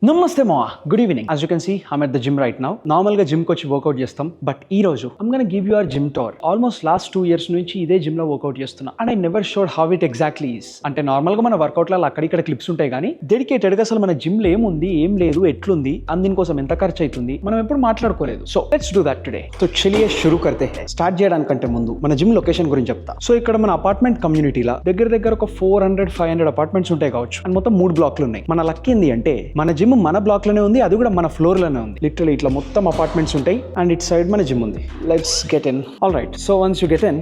నమస్తే మావా, good evening. As you can see, I'm at the gym right now. నార్మల్గా జిమ్కి వచ్చి వర్కౌట్ చేస్తాం, బట్ ఈ రోజు I'm gonna give you our gym tour. Almost last 2 years నుంచి ఇదే జిమ్ లో వర్కౌట్ చేస్తున్నా and I never showed how it exactly is. అంటే నార్మల్గా మన వర్కౌట్లలో అక్కడిక్కడ క్లిప్స్ ఉంటాయి, కానీ డెడికేటెడ్గా అసలు మన జిమ్ లో ఏముంది, ఏం లేదు, ఎట్లుంది అండ్ దీనికోసం ఎంత ఖర్చు అవుతుంది మనం ఎప్పుడు మాట్లాడుకోలేదు. So let's do that today. So చలియే షురూ కర్తే హై. స్టార్ట్ చేయడానికంటే ముందు మన జిమ్ లొకేషన్ గురించి చెప్తా. సో ఇక్కడ మన అపార్ట్మెంట్ కమ్యూనిటీలో దగ్గర ఒక 400-500 అపార్ట్మెంట్స్ ఉంటాయి కావచ్చు అండ్ మొత్తం 3 బ్లాక్లు ఉన్నాయి. మన లక్ ఏంది అంటే మన జిమ్ మన బ్లాక్ లోనే ఉంది, అది కూడా మన ఫ్లోర్ లోనే ఉంది. లిటరల్లీ ఇట్లా మొత్తం అపార్ట్మెంట్స్ ఉంటాయి అండ్ ఇట్ సైడ్ మన జిమ్ ఉంది. Let's get in. All right, so once you get in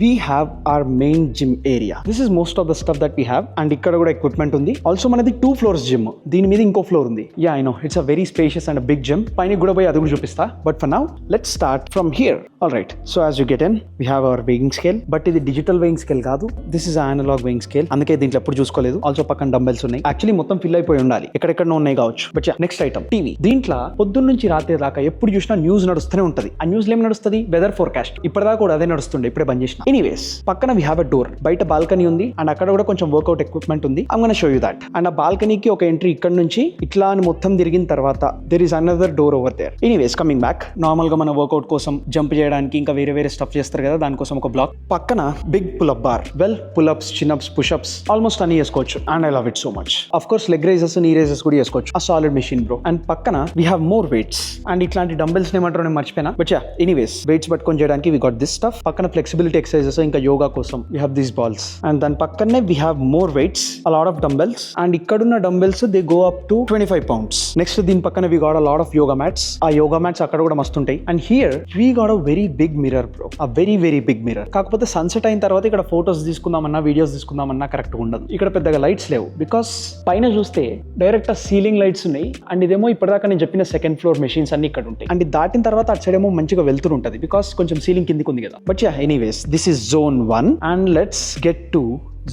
we have our main gym area. This is most of the stuff that we have and ఇక్కడ కూడా equipment ఉంది. Also మనది 2 floors gym, దీని మీద ఇంకో floor ఉంది. Yeah I know it's a very spacious and big gym. పైన కూడా పోయి అది కూడా చూపిస్తా, but for now let's start from here. All right, so as you get in we have our weighing scale, but ఇది digital weighing scale కాదు, this is analog weighing scale. అందుకే దీంట్లో ఎప్పుడు చూసుకోలేదు. ఆల్సో పక్కన డంబెల్స్ ఉన్నాయి. యాక్చువల్లీ మొత్తం fill అయిపోయి ఉండాలి, ఎక్కడెక్కడ ఉన్నాయి కావచ్చు. But next item TV. దీంట్లో పొద్దున్న నుంచి రాత్రి దాకా ఎప్పుడు చూసినా న్యూస్ నడుస్తూనే ఉంటది. ఆ న్యూస్ ఏం నడుస్తుంది? Weather forecast. ఇప్పటిదాకా కూడా అదే నడుస్తుండే, ఇప్పుడే బంద్ చేసిన. ఎనీవేస్, పక్కన వీ హ్యావ్ అ డోర్. బయట బాల్కనీ ఉంది అండ్ అక్కడ కూడా కొంచెం వర్కౌట్ ఎక్విప్మెంట్ ఉంది. I'm gonna show you that. And ఆ బాల్కనీకి ఒక ఎంట్రీ ఇక్కడ నుంచి ఇట్లా అని మొత్తం తిరిగిన తర్వాత there is another door over there. Anyways, coming back. Normal గా మన వర్కౌట్ కోసం జంప్ చేయడానికి ఇంకా వేరే స్టఫ్ చేస్తారు కదా, దానికోసం ఒక బ్లాక్. పక్కన big pullup bar. Well, pullups, chinups, pushups almost అన్ని చేసుకోవచ్చు and I love it so much. Of course leg raises, knee raises కూడా చేసుకోవచ్చు. ఆ సాలిడ్ మెషిన్ బ్రో. అండ్ పక్కన we have more weights and ఇట్లాంటి డంబెల్స్ ఏమంటారో నేను మర్చిపోయినా, బట్ యా ఎనీవేస్ వెయిట్స్ పట్టుకొని చేయడానికి వి గాట్ దిస్ స్టఫ్. పక్కన ఫ్లెక్సిబిలిటీ ఎక్సర్సైజెస్ ఇంకా యోగా కోసం we have these balls and దాని పక్కనే we have more weights, a lot of dumbbells and ఇక్కడున్న dumbbells they go up to 25 pounds. Next దీని పక్కన we got a lot of yoga mats. ఆ yoga mats అక్కడ కూడా మస్తు ఉంటాయి. And here we got a very big mirror bro, a very big mirror. కాకపోతే sunset అయిన తర్వాత ఇక్కడ ఫోటోస్ తీసుకుందామన్నా వీడియోస్ తీసుకుందామన్నా కరెక్ట్ ఉండదు. ఇక్కడ పెద్దగా లైట్స్ లేవు బికాస్ పైన చూస్తే డైరెక్ట్ సీలింగ్ లైట్స్ ఉన్నాయి అండ్ ఇదేమో ఇప్పటిదాకా నేను చెప్పిన సెకండ్ ఫ్లోర్ మెషిన్స్ అన్ని ఇక్కడ ఉంటాయి. అండ్ దాటిన తర్వాత అటు సైడ్ ఏమో మంచిగా వెళ్తూ ఉంటుంది బికాస్ కొంచెం సీలింగ్ కిందికి ఉంది కదా. But yeah anyways, this is zone 1 and let's get to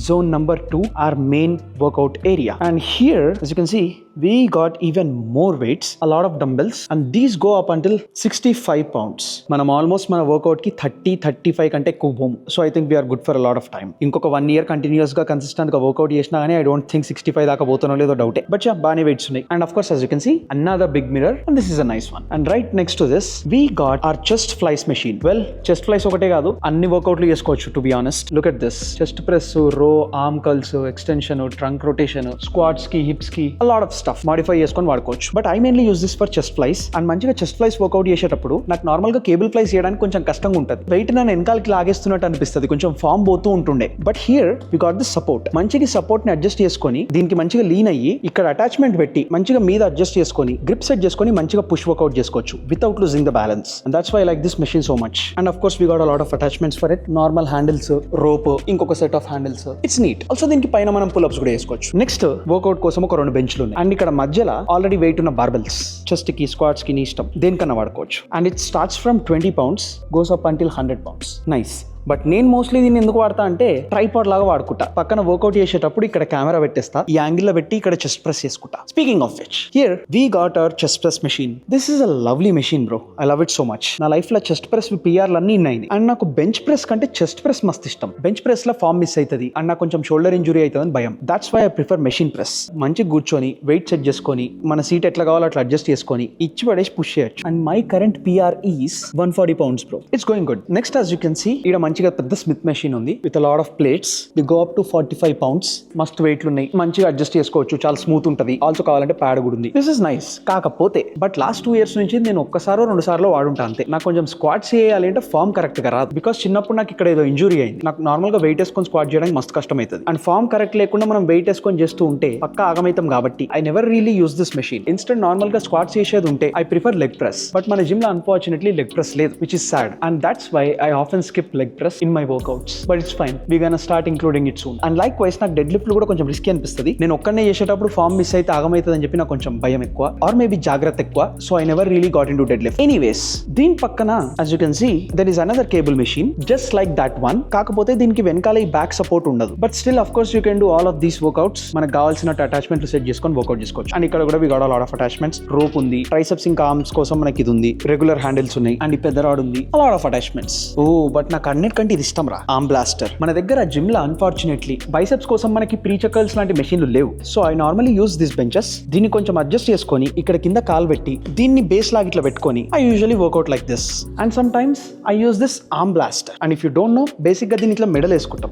zone number 2, our main workout area. And here as you can see we got even more weights, a lot of dumbbells and these go up until 65 pounds. Manam almost mana workout ki 30-35 kante ekku boom. So I think we are good for a lot of time. Inkoka 1 year continuous ga consistent ga workout chesna gaani I don't think 65 daaka potuno ledo doubt. But yeah, baane weights unnai. And of course as you can see another big mirror and this is a nice one. And right next to this we got our chest flies machine. Well, chest flies okate kaadu, anni workout lu chesukochu to be honest. Look at this, chest press, row, arm curls, extension, trunk rotation, squats ki, hips ki, a lot of stuff modify చేసుకొని వాడుకోవచ్చు. But I mainly use this for chest flies. And మంచిగా chest flies work out చేసేటప్పుడు నాకు normal గా cable flies చేయడానికి కొంచెం కష్టంగా ఉంటుంది. వెయిట్ నన్ను వెనకాలకి లాగేస్తున్నట్టు అనిపిస్తుంది, కొంచెం ఫామ్ పోతూ ఉంటుండే. But here we got this support. మంచిగా సపోర్ట్ ని అడ్జస్ట్ చేసుకొని దీనికి మంచిగా లీన్ అయ్యి ఇక్కడ అటాచ్మెంట్ పెట్టి మంచిగా మీద అడ్జస్ట్ చేసుకొని గ్రిప్ సెట్ చేసుకొని మంచిగా పుష్ వర్కౌట్ చేసుకోవచ్చు without losing the balance. And that's why I like this machine so much. And of course we got a lot of attachments for it. Normal handles, rope, ఇంకొక set of handles. It's neat. Also దీనికి పైన మనం pull-ups కూడా చేసుకోవచ్చు. Next work out కోసం ఒక 2 బెంచ్లు ఉన్నాయి and ఇక్కడ మధ్యలో ఆల్రెడీ వెయిట్ ఉన్న బార్బెల్స్, చెస్ట్ కి, స్క్వాట్స్ కి నీ ఇష్టం దేనికన్నా వాడుకోవచ్చు. And it starts from 20 pounds, goes up until 100 pounds. Nice. But నేను మోస్ట్లీ దీన్ని ఎందుకు వాడతా అంటే ట్రైపాడ్ లాగా వాడుకుంటా. పక్కన వర్కౌట్ చేసేటప్పుడు ఇక్కడ కెమెరా పెట్టేస్తా, ఈ యాంగిల్ లో పెట్టి ఇక్కడ చెస్ట్ ప్రెస్ చేసుకుంటా. Speaking of which, here we got our chest press machine. This is a lovely machine bro, I love it so much. నా లైఫ్ లో చెస్ట్ ప్రెస్ పిఆర్లు అన్ని ఉన్నాయి అండ్ నాకు బెంచ్ ప్రెస్ కంటే చెస్ట్ ప్రెస్ మస్త్ ఇష్టం. బెంచ్ ప్రెస్ లో ఫామ్ మిస్ అవుతుంది అండ్ నాకు కొంచెం షోల్డర్ ఇంజురీ అవుతుందని భయం. That's why I prefer machine press. మంచిగా కూర్చొని వెయిట్ సెట్ చేసుకొని మన సీట్ ఎట్లా కావాలో అట్లా అడ్జస్ట్ చేసుకొని ఇచ్చి పడేసి పుష్ చేయొచ్చు. And my current PR is 140 pounds bro. It's going good. Next as you can see ఇక్కడ మంచిగా పెద్ద స్మిత్ మెషిన్ ఉంది with a lot of plates. The go up to 45 pounds. మస్త్ వెయిట్లు ఉన్నాయి, మంచిగా అడ్జస్ట్ చేసుకోవచ్చు, చాలా స్మూత్ ఉంటుంది. ఆల్సో కావాలంటే ప్యాడ్ కూడా ఉంది. This is nice. కాకపోతే బట్ లాస్ట్ 2 years నుంచి నేను ఒక్కసారో 2 సార్లు వాడుంటా అంతే. నాకు కొంచెం స్క్వాట్స్ చేయాలి అంటే ఫామ్ కరెక్ట్ గా రాదు బికాస్ చిన్నప్పుడు నాకు ఇక్కడ ఏదో ఇంజురీ అయింది. నాకు నార్మల్ గా వెయిట్ వేసుకొని స్క్వాట్ చేయడానికి మస్తు కష్టం అవుతుంది. అండ్ ఫామ్ కరెక్ట్ లేకుండా మనం వెయిట్ వేసుకొని చేస్తూ ఉంటే పక్కా ఆగమైతాం. కాబట్టి I never really use this machine. Instead normal గా స్క్వాట్స్ చేసేది ఉంటే I prefer leg press. But మన జిమ్ లో అన్ఫార్చునేట్లీ లెగ్ ప్రెస్ లేదు, which is sad. And that's why I often skip leg press in my workouts. But it's fine, we gonna start including it soon. And likewise నాకు deadlift కూడా కొంచెం risky అనిపిస్తుంది. నేను ఒక్కనే చేసేటప్పుడు form miss అయితే ఆగమైతుంది అని చెప్పి నాకు కొంచెం భయం ఎక్కువ, ఆర్ మేబీ జాగ్రత్త ఎక్కువ. So I never really got in to dead lift. Anyways, దీని పక్కన as you can see there is another cable machine just like that one. కాకపోతే దీనికి వెనకాల ఈ బ్యాక్ సపోర్ట్ ఉండదు. But still of course you can do all of these workouts. మనకు కావాల్సిన అటాచ్మెంట్లు సెట్ చేసుకొని వర్కౌట్ చేసుకోవచ్చు. అండ్ ఇక్కడ కూడా we got a lot of attachments. Rope ఉంది, ట్రైసెప్స్ ఇంకా ఆర్మ్స్ కోసం మనకి ఇది ఉంది, రెగ్యులర్ హ్యాండిల్స్ ఉన్నాయి అండ్ ఈ పెద్ద రాడ్ ఉంది, a lot of attachments. Oh but నాకు అన్ని అన్నిటికంటే ఇది ఇష్టం రా, ఆర్మ్ బ్లాస్టర్. మన దగ్గర జిమ్ లో అన్ఫార్చునేట్లీ బైసెప్స్ కోసం మనకి ప్రీచకల్స్ లాంటి మెషిన్లు లేవు. So I normally use this benches. దీన్ని కొంచెం అడ్జస్ట్ చేసుకొని ఇక్కడ కింద కాల్ పెట్టి దీన్ని బేస్ లాగా ఇట్లా పెట్టుకొని I usually work out like this. And some times I use this arm blaster. And if you don't know, basic గా దీన్ని ఇట్లా మెడల్ వేసుకుంటాం.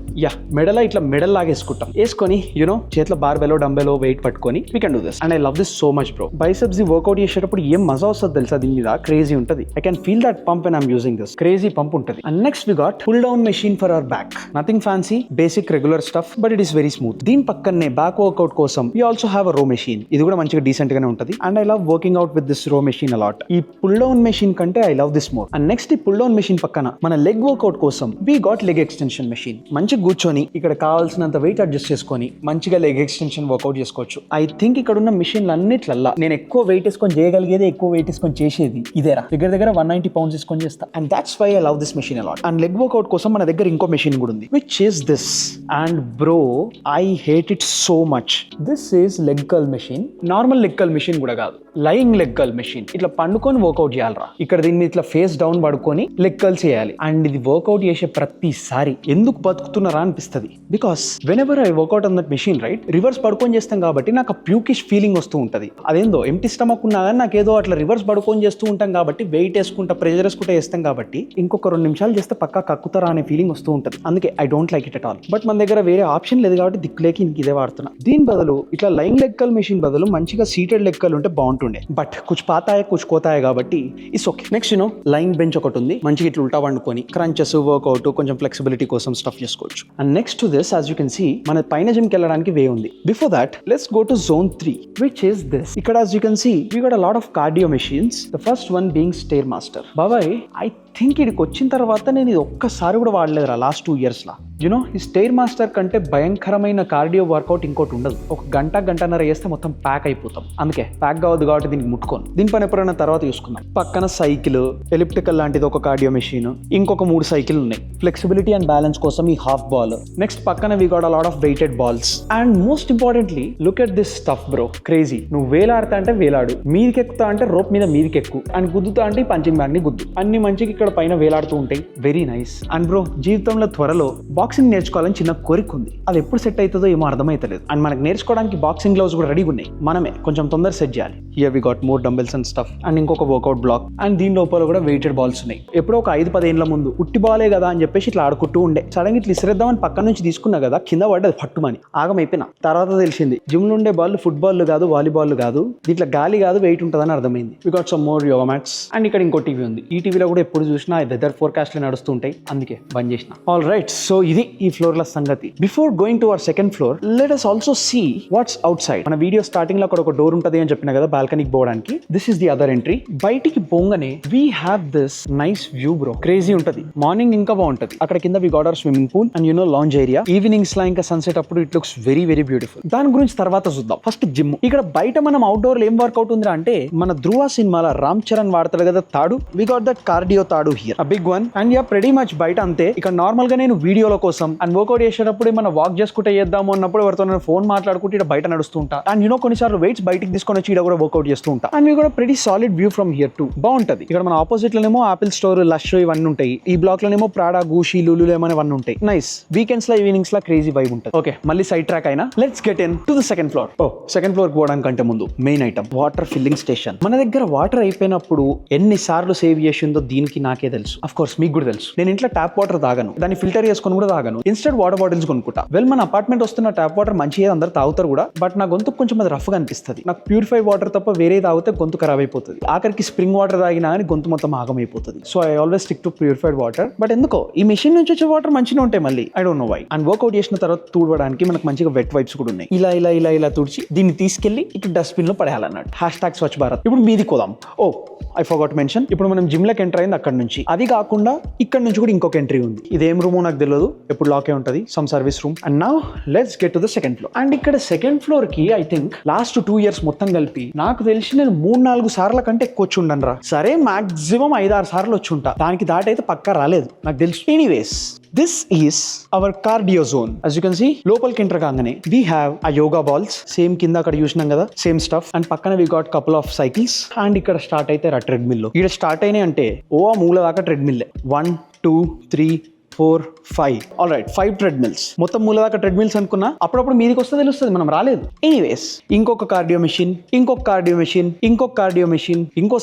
మెడల్ ఇట్లా మెడల్ లాగా వేసుకుంటాం. వేసుకొని చేతిలో బార్బెలో డంబెలో వెయిట్ పట్టుకొని we can do this. And I love this so much bro. Biceps the workout చేసేటప్పుడు ఏం మజా వస్తుంది తెలుసా దీని మీద, క్రేజీ ఉంటుంది. I can feel that pump when I'm using this. Crazy pump ఉంటుంది. And next we got pull down machine for our back. Nothing fancy, basic regular stuff, but it is very smooth. దీని పక్కనే back work out కోసం we also have a రో machine. ఇది కూడా మంచిగా decent గానే ఉంటుంది. And I love working out with this row machine a lot. ఈ పుల్ డౌన్ మెషిన్ కంటే I love this more. And next ఈ పుల్ డౌన్ మెషిన్ పక్కన మన లెగ్ వర్క్అవుట్ కోసం we got leg extension machine. మంచిగా కూర్చొని ఇక్కడ కావాల్సినంత వెయిట్ అడ్జస్ట్ చేసుకొని మంచిగా లెగ్ ఎక్స్టెన్షన్ వర్క్అవుట్ చేసుకోవచ్చు. ఐ థింక్ ఇక్కడ ఉన్న మిషన్లు అన్నిట్లల్లా నేను ఎక్కువ వెయిట్ వేసుకొని చేయగలిగేది, ఎక్కువ వెయిట్ వేసుకొని చేసేది ఇదేరా. దగ్గర 190 pounds వేసుకొని చేస్తా. And that's why I love this machine a lot. And leg workout కోసం మన దగ్గర ఇంకో మెషిన్ కూడా ఉంది, which is this. And bro I hate it so much. This is leg curl machine. Normal leg curl machine కూడా కాదు, lying leg curl machine. ఇట్లా పండుకొని వర్క్అవుట్ చేయాలరా. ఇక్కడ దీన్ని ఇట్లా ఫేస్ డౌన్ పడుకొని లెగ్ కర్ల్స్ చేయాలి. అండ్ ఇది వర్క్అవుట్ చేసే ప్రతిసారి ఎందుకు బతుకుతున్నారా అనిపిస్తుంది. Because whenever I work out on that machine right, reverse పడుకొని చేస్తాం కాబట్టి నాకు ఆ ప్యూకిష్ ఫీలింగ్ వస్తూ ఉంటుంది. అదేందో ఎంటీ స్టమక్ ఉన్నా కానీ నాకు ఏదో అట్లా రివర్స్ పడుకొని చేస్తూ ఉంటాం కాబట్టి, వెయిట్ వేసుకుంటా ప్రెజర్ వేసుకుంటా చేస్తాం కాబట్టి ఇంకొక 2 నిమిషాలు చేస్తే పక్కా కక్కుతారా అనే ఫీలింగ్ వస్తూ ఉంటుంది. అందుకే I don't like it at all. But మన దగ్గర వేరే ఆప్షన్ లేదు కాబట్టి దిక్కులేకి ఇంక ఇదే వాడుతున్నా. దీని బదులు ఇట్లా లైన్ లెగ్ కర్ల్ మెషిన్ బదులు మంచిగా సీటెడ్ లెగ్ కర్ల్ ఉంటే బాగుంటుండే. బట్ కుచ్ పాతాయ కుచ్ కోతాయ కాబట్టి it's okay. Next line bench ఒకటి ఉంది, మంచిగా ఇట్లా ఉల్టా వండుకొని క్రంచెస్ వర్క్అవుట్ కొంచెం ఫ్లెక్సిబిలిటీ కోసం స్టఫ్ చేసుకోవచ్చు. And next to this as you can see మన పైన జిమ్కి వెళ్ళడానికి వే ఉంది. Before that let's go to zone 3, which is this. ఇక్కడ as you can see we got a lot of cardio machines. The first one being Stairmaster. బాబాయ్ I think ఇక్కడికి వచ్చిన తర్వాత నేను ఇది ఒక్కసారి కూడా వాడలేదురా లాస్ట్ 2 years లా. ఈ స్టైర్ మాస్టర్ కంటే భయంకరమైన కార్డియో వర్కౌట్ ఇంకోటి ఉండదు. ఒక గంటన్నర చేస్తే మొత్తం ప్యాక్ అయిపోతాం. అందుకే ప్యాక్ కావద్దు కాబట్టి దీనికి ముట్టుకోను. దీని పని ఎప్పుడైనా తర్వాత చూసుకుందాం. పక్కన సైకిల్, ఎలిప్టికల్ లాంటిది ఒక కార్డియో మెషిన్, ఇంకొక 3 సైకిల్ ఉన్నాయి ఫ్లెక్సిబిలిటీ అండ్ బ్యాలెన్స్ కోసం. ఈ హాఫ్ బాల్. నెక్స్ట్ పక్కన we got a lot of weighted balls. And most importantly look at this stuff bro. Crazy. నువ్వు వేలాడుతా అంటే వేలాడు, మీదికి ఎక్కుతా అంటే రోప్ మీద మీదికి ఎక్కు, అండ్ గుద్దుతా అంటే పంచింగ్ బ్యాగ్ ని గుద్దు. అన్ని మంచిగా ఇక్కడ పైన వేలాడుతూ ఉంటాయి. Very nice. అండ్ బ్రో జీవితంలో త్వరలో బాక్సింగ్ నేర్చుకోవాలని చిన్న కోరిక ఉంది. అది ఎప్పుడు సెట్ అవుతుందో ఏమో అర్థమైతలేదు. అండ్ మనకు నేర్చుకోవడానికి బాక్సింగ్ గ్లౌస్ కూడా రెడీగా ఉన్నాయి. మనమే కొంచెం తొందర సెట్ చేయాలి. Here we got more dumbbells and stuff. And ఇంకొక వర్కౌట్ బ్లాక్. అండ్ దీని లోపల కూడా వెయిటెడ్ బాల్స్ ఉన్నాయి. ఎప్పుడో ఒక 5-10 ఏళ్ల ముందు ఉట్టి బాలే కదా అని చెప్పేసి ఇట్లా ఆడుకుంటూ ఉండే. సడన్ ఇట్లా ఇసిరేద్దామని పక్క నుంచి తీసుకున్నా కదా, కింద పడ్డది పట్టుమని ఆగమైపోయినా. తర్వాత తెలిసింది జిమ్ లో ఉండే బాల్ ఫుట్బాల్ కాదు, వాలీబాల్ కాదు, దీంట్లో గాలి కాదు, వెయిట్ ఉంటుందని అర్థమైంది. We got some more yoga mats. And ఇక్కడ ఇంకో టీవీ ఉంది. ఈ టీవీలో కూడా ఎప్పుడు చూసినా వెదర్ ఫోర్కాస్ట్లు నడుస్తూ ఉంటాయి, అందుకే బంద్ చేసిన. ఆల్ రైట్, సో ఇది ఈ ఫ్లోర్ల సంగతి. Before going to our second floor let us also see what's outside. మన వీడియో స్టార్టింగ్ లో అక్కడ ఒక డోర్ ఉంటుంది అని చెప్పిన కదా బాల్కనీకి పోవడానికి. This is the other entry. బయటికి పోగానే we have this nice view bro. Crazy ఉంటది. మార్నింగ్ ఇంకా బాగుంటది. అక్కడ కింద we got our swimming pool and lounge area. Evenings లా ఇంకా సన్సెట్ అప్పుడు it looks very very beautiful. దాని గురించి తర్వాత చూద్దాం. First gym. ఇక్కడ బయట మనం అవుట్డోర్ ఏం వర్కౌట్ ఉందిరా అంటే మన ధృవ సినిమాలో రామ్ చరణ్ వాడతాడు కదా తాడు. వి గాట్ దట్ కార్డియో తాడు here, a big one. And yeah pretty much బయట అంతే. ఇక్కడ నార్మల్ గా నేను వీడియోల కోసం అండ్ వర్కౌట్ చేసేటప్పుడు మనం వాక్ చేసుకుంటే చేద్దాము అన్నప్పుడు ఎవరితో ఫోన్ మాట్లాడుకుంటే ఇక్కడ బయట నడుస్తూ ఉంటా. అండ్ కొన్నిసార్లు వెయిట్స్ బయటికి తీసుకొని వచ్చి ఇక్కడ కూడా వర్కౌట్ చేస్తూ ఉంటా. అండ్ కూడా pretty solid view from here to. బాగుంటది. ఇక్కడ మన ఆపోజిట్ లోనేమో ఆపిల్ స్టోర్, లష్ ఇవన్నీ ఉంటాయి. ఈ బ్లాక్ లోనేమో ప్రాడా, గూషి, లులులేమో ఇవన్నీ ఉంటాయి. నైస్. వీకెండ్స్ లో ఈవినింగ్స్ లో క్రేజీ వైబ్ ఉంటుంది. ఓకే, మళ్ళీ సైడ్ ట్రాక్ అయినా let's get into the second floor. Second floor పోవడానికంటే ముందు main item water filling station. మన దగ్గర వాటర్ అయిపోయినప్పుడు ఎన్నిసార్లు సేవ్ చేసిందో దీనికి నాకే తెలుసు. అఫ్ కోర్స్ మీకు కూడా తెలుసు. నేను ఇంట్లో ట్యాప్ వాటర్ తాగను, దాన్ని ఫిల్టర్ చేసుకొని కూడా తాగను. ఇన్స్టెడ్ వాటర్ బాటిల్స్ కొనుక్కుంటా. వెల్ మన అపార్ట్మెంట్ వస్తున్న ట్యాప్ వాటర్ మంచిగా అందరు తాగుతారు కూడా, బట్ నా గొంతు కొంచెం అది రఫ్ గా అనిపిస్తుంది. నాకు ప్యూరిఫై వాటర్ తప్ప వేరే తాగితే గొంతు ఖరాబ్ అయిపోతుంది. ఆఖరికి స్ప్రింగ్ వాటర్ తాగినా కానీ గొంతు మొత్తం ఆగమైపోతుంది. So I always stick to purified water. But ఎందుకో ఈ మెషిన్ నుంచి వచ్చే వాటర్ మంచిగా ఉంటాయి మళ్ళీ. I don't know why. And workout చేసిన తర్వాత తూడవడానికి మనకు మంచిగా వెట్ వైప్స్ కూడా ఉన్నాయి. ఇలా ఇలా ఇలా ఇలా తుడిచి దీన్ని తీసుకెళ్లి ఇక్కడ డస్ట్బిన్ లో పడేయాలన్నట్టు. #, స్వచ్ఛ భారత్. ఇప్పుడు మీది కోదాం. I forgot mention. ఇప్పుడు మనం జిమ్ లోకి ఎంటర్ అయింది అక్కడ నుంచి. అది కాకుండా ఇక్కడ నుంచి కూడా ఇంకొక ఎంట్రీ ఉంది. ఇదేం రూమో నాకు తెలియదు, ఎప్పుడు లాకే ఉంటుంది. Some service room. And now let's get to the second floor. And ఇక్కడ సెకండ్ ఫ్లోర్ కి ఐ థింక్ లాస్ట్ 2 years మొత్తం కలిపి నాకు తెలిసి నేను 3-4 సార్ల కంటే ఎక్కువ వచ్చి ఉండను రా. సరే మాక్సిమం 5-6 సార్లు వచ్చి ఉంటా. దానికి దాటైతే పక్కా రాలేదు నాకు తెలుసు. Anyways, this is our cardio zone. As you can see, లోపలికి ఎంటర్ కాగానే we have a yoga balls. Same కింద అక్కడ చూసినాం కదా, సేమ్ స్టఫ్. అండ్ పక్కన we got couple of cycles. And ఇక్కడ స్టార్ట్ అయితే ట్రెడ్మిల్ లో. ఇక్కడ స్టార్ట్ అయినాయి అంటే ఆ మూల దాకా ట్రెడ్మిల్. 1, 2, 3, 4, 5. All right 5 treadmills. మొత్తం మూలదాకా ట్రెడ్మిల్స్ అనుకున్నా, అప్పుడప్పుడు మీదికి వస్తే తెలుస్తుంది, మనం రాలేదు. ఎనీవేస్, ఇంకొక కార్డియో మెషిన్, ఇంకొక కార్డియో మెషిన్, ఇంకొక కార్డియో మెషిన్, ఇంకో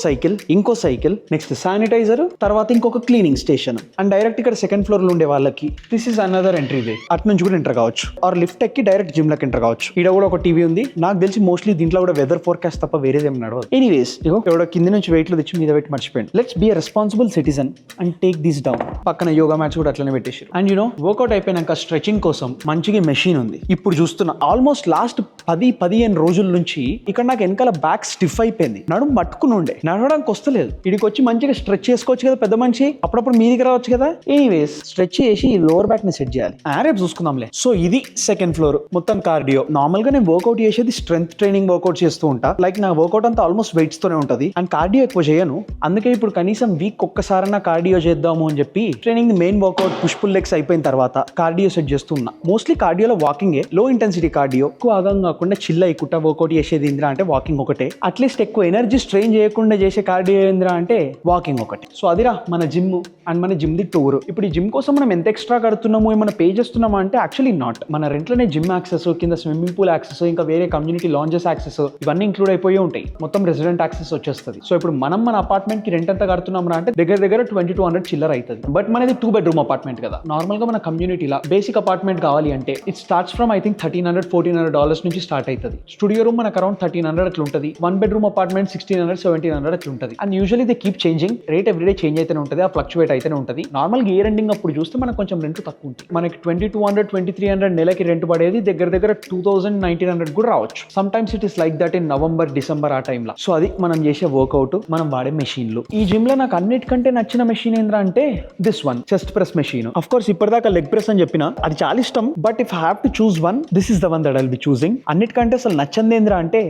సైకిల్, నెక్స్ట్ శానిటైజర్, తర్వాత ఇంకొక క్లీనింగ్ స్టేషన్. అండ్ డైరెక్ట్ ఇక్కడ సెకండ్ ఫ్లోర్ లో ఉండే వాళ్ళకి దిస్ ఇస్ అనదర్ ఎంట్రీ వే. అటు నుంచి కూడా ఎంటర్ కావచ్చు, ఆర్ లిఫ్ట్ ఎక్కి డైరెక్ట్ జిమ్ లోకి ఎంటర్ కావచ్చు. ఇక్కడ కూడా ఒక టీవీ ఉంది. నాకు తెలిసి మోస్ట్లీ దీంట్లో కూడా వెదర్ ఫోర్కాస్ట్ తప్ప వేరేదేం నడవదు. ఎనీవేస్, ఎవడో కింద నుంచి వెయిట్లు తెచ్చి మీద పెట్టి మర్చిపోయింది. Let's be a responsible citizen and take this down. పక్కన యోగా మ్యాట్స్ కూడా అట్లనే పెట్టేసారు. అండ్ వర్కౌట్ అయిపోయినాక స్ట్రెచింగ్ కోసం మంచిగా మెషిన్ ఉంది. ఇప్పుడు చూస్తున్నా ఆల్మోస్ట్ లాస్ట్ 10-15 రోజుల నుంచి ఇక్కడ నాకు వెనకాల బ్యాక్ స్టిఫ్ అయిపోయింది. నడుము పట్టుకుని ఉండే, నడవడానికి వస్తలేదు. ఇడికి వచ్చి మంచిగా స్ట్రెచ్ చేసుకోవచ్చు కదా పెద్ద మనిషి, అప్పుడప్పుడు మీదికి రావచ్చు కదా. ఎనీవేస్, స్ట్రెచ్ చేసి ఈ లోవర్ బ్యాక్ ని సెట్ చేయాలి. రేపు చూసుకుందాంలే. సో ఇది సెకండ్ ఫ్లోర్, మొత్తం కార్డియో. నార్మల్ గా నేను వర్కౌట్ చేసేది స్ట్రెంత్ ట్రైనింగ్ వర్కౌట్ చేస్తూ ఉంటా. లైక్ నా వర్కౌట్ అంతా ఆల్మోస్ట్ వెయిట్స్ తోనే ఉంటది. అండ్ కార్డియో ఎక్కువ చేయను. అందుకే ఇప్పుడు కనీసం వీక్ ఒక్కసారైనా కార్డియో చేద్దాము అని చెప్పి training main workout push pull legs అయిపోయిన తర్వాత కార్డియో సెట్ చేస్తున్నా. మోస్ట్లీ కార్డియోలో వాకింగ్, లో ఇంటెన్సిటీ కార్డియో. ఎక్కువ ఆగం కాకుండా చిల్ అయ్యకుండా వర్కౌట్ చేసేది ఏంద్రా అంటే వాకింగ్ ఒకటే. అట్లీస్ట్ ఎక్కువ ఎనర్జీ స్ట్రెయిన్ చేయకుండా చేసే కార్డియో ఏంద్రా అంటే వాకింగ్ ఒకటి. సో అదిరా మన జిమ్ అండ్ మన జిమ్ ది టూర్. ఇప్పుడు ఈ జిమ్ కోసం మనం ఎంత ఎక్స్ట్రా కడుతున్నాము, ఏమైనా పే చేస్తున్నామా అంటే యాక్చువల్లీ నాట్. మన రెంట్లోనే జిమ్ యాక్సెస్, కింద స్విమ్మింగ్ పూల్ యాక్సెస్, ఇంకా వేరే కమ్యూనిటీ లాంజెస్ యాక్సెస్ ఇవన్నీ ఇంక్లూడ్ అయిపోయి ఉంటాయి. మొత్తం రెసిడెంట్ యాక్సెస్ వచ్చేస్తుంది. సో ఇప్పుడు మన అపార్ట్మెంట్ కి రెంట్ ఎంత కడుతున్నాం అంటే దగ్గర 2200 చిల్లర అవుతుంది. బట్ మనది 2 bedroom అపార్ట్మెంట్ కదా. నార్మల్ గా మన కమ్యూనిటీలా బేసిక్ అపార్ట్మెంట్ కావాలి అంటే it starts from I think $1,300-$1,400 నుంచి స్టార్ట్ అవుతుంది. స్టూడియో రూమ్ మనకు అరౌండ్ 1,300 అట్లా ఉంటుంది. 1 bedroom అపార్ట్మెంట్ 1,600-1,700 అట్లా ఉంటుంది. And usually they keep changing. Rate everyday change అయితేనే ఉంటుంది, ఆ ఫ్లక్చువేట్ అయితేనే ఉంటుంది. నార్మల్ గా ఇయర్ ఎండింగ్ అప్పుడు చూస్తే మనకు కొంచెం రెంట్ తక్కువ ఉంటుంది. మనకి 2,200-2,300 నెలకి రెంట్ పడేది దగ్గర 2,000-1,900 కూడా రావచ్చు. Some times it is like that in November, December ఆ టైంలో. సో అది మనం చేసే వర్కౌట్, మనం వాడే మెషిన్లు. ఈ జిమ్ లో నాకు అన్నిటికంటే నచ్చిన మెషిన్ ఏంద్రా అంటే this one, chest press machine. Of course ఇప్పటిదాకా లెగ్ ప్రెస్ అని చెప్పిన, అది చాలా ఇష్టం. But if I have to choose one, this is the one that I will be choosing. అన్నిటికంటే అసలు నచ్చంది ఏంద్రా అంటే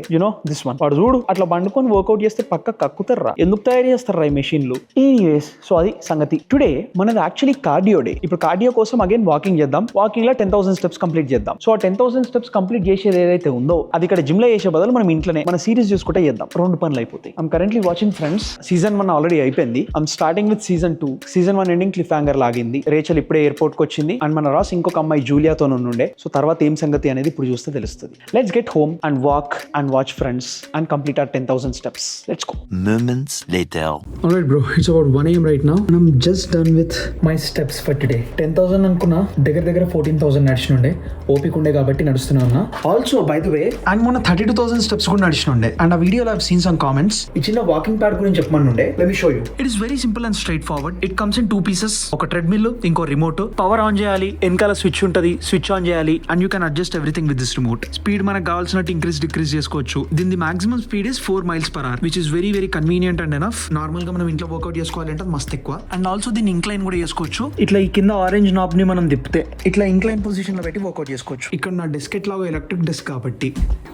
దిస్ వన్. వాడు చూడు అట్లా బండుకొని వర్కౌట్ చేస్తే పక్క కక్కుతారా, ఎందుకు తయారు చేస్తారా ఈ మెషిన్లు. ఎనీవేస్, సో అది సంగతి. టుడే మనది యాక్చువల్లీ కార్డియో డే. ఇప్పుడు కార్డియో కోసం అగైన్ వాకింగ్ చేద్దాం. వాకింగ్ లో 10,000 స్టెప్స్ కంప్లీట్ చేద్దాం. సో ఆ 10,000 స్టెప్స్ కంప్లీట్ చేసేది ఏదైతే ఉందో అది ఇక్కడ జిమ్ లో చేసే బదులు మనం ఇంట్లోనే మన సిరీస్ చూసుకుంటే చేద్దాం. 2 పనులు అయిపోతాయి. I'm currently watching Friends. Season 1 already అయిపోయింది. I'm starting with season 2. Season 1 ending cliffhanger లాగింది. రేచల్ ఇప్పుడే ఎయిర్పోర్ట్ కి వచ్చింది. అండ్ మన రాస్ ఇంకొక అమ్మాయి జూలియాతో ఉండే. సో తర్వాత ఏం సంగతి అనేది ఇప్పుడు చూస్తే తెలుస్తుంది. Let's get home and walk and watch friends and complete our 10,000 steps. Let's go. Moments later. Alright bro, it's about 1 AM right now and I'm just done with my steps for today. 10,000 అనుకున్నా, దగ్గర 14,000 నడిచినుండే. ఓపిక ఉండే కాబట్టి నడుస్తూనే ఉన్నా. Also by the way and మొన్న 32,000 steps కూడా నడిచినుండే. And ఆ వీడియోలో I've seen some comments. ఈ చిన్న వాకింగ్ ప్యాడ్ గురించి చెప్పమనుండే. Let me show you. It is very simple and straightforward. It comes in 2 pieces. ఒక ట్రెడ్మిల్, ఇంకో రిమోట్. పవర్ ఆన్ చేయాలి, వెనకాల స్విచ్ ఉంటది, స్విచ్ ఆన్ చేయాలి and you can adjust everything with this remote. Speed మనకు కావాల్సినట్టు increase decrease చేసుకోవచ్చు. దీని maximum speed is 4 miles per hour, which is very very convenient and enough. Normal గా మనం ఇంట్లో వర్కౌట్ చేసుకోవాలంటే మస్త్ ఎక్కువ. అండ్ ఆల్సో దీన్ని ఇంక్లైన్ కూడా చేసుకోవచ్చు. ఇట్లా ఈ కింద ఆరెంజ్ నాబ్ ని మనం తిప్పితే ఇట్లా ఇంక్లైన్ పొజిషన్ లో పెట్టి వర్కౌట్ చేసుకోవచ్చు. ఇక్కడ నా డెస్క్ ఎట్లాగో ఎలక్ట్రిక్ డెస్క్ కాబట్టి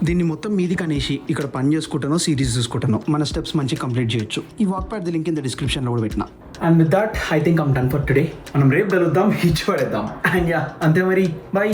దీన్ని మొత్తం మీది కనేసి ఇక్కడ పని చేసుకుంటాను, సిరీస్ చూసుకుంటాను. మన స్టెప్స్ మంచి కంప్లీట్ చేయొచ్చు. ఈ walk pad link in the description లో కూడా పెట్టిన. And with that I think I'm done for today. మనం రేపు కలుద్దాం, ఇచ్చి పడేద్దాం. అండ్ యా, అంతే మరి, బై.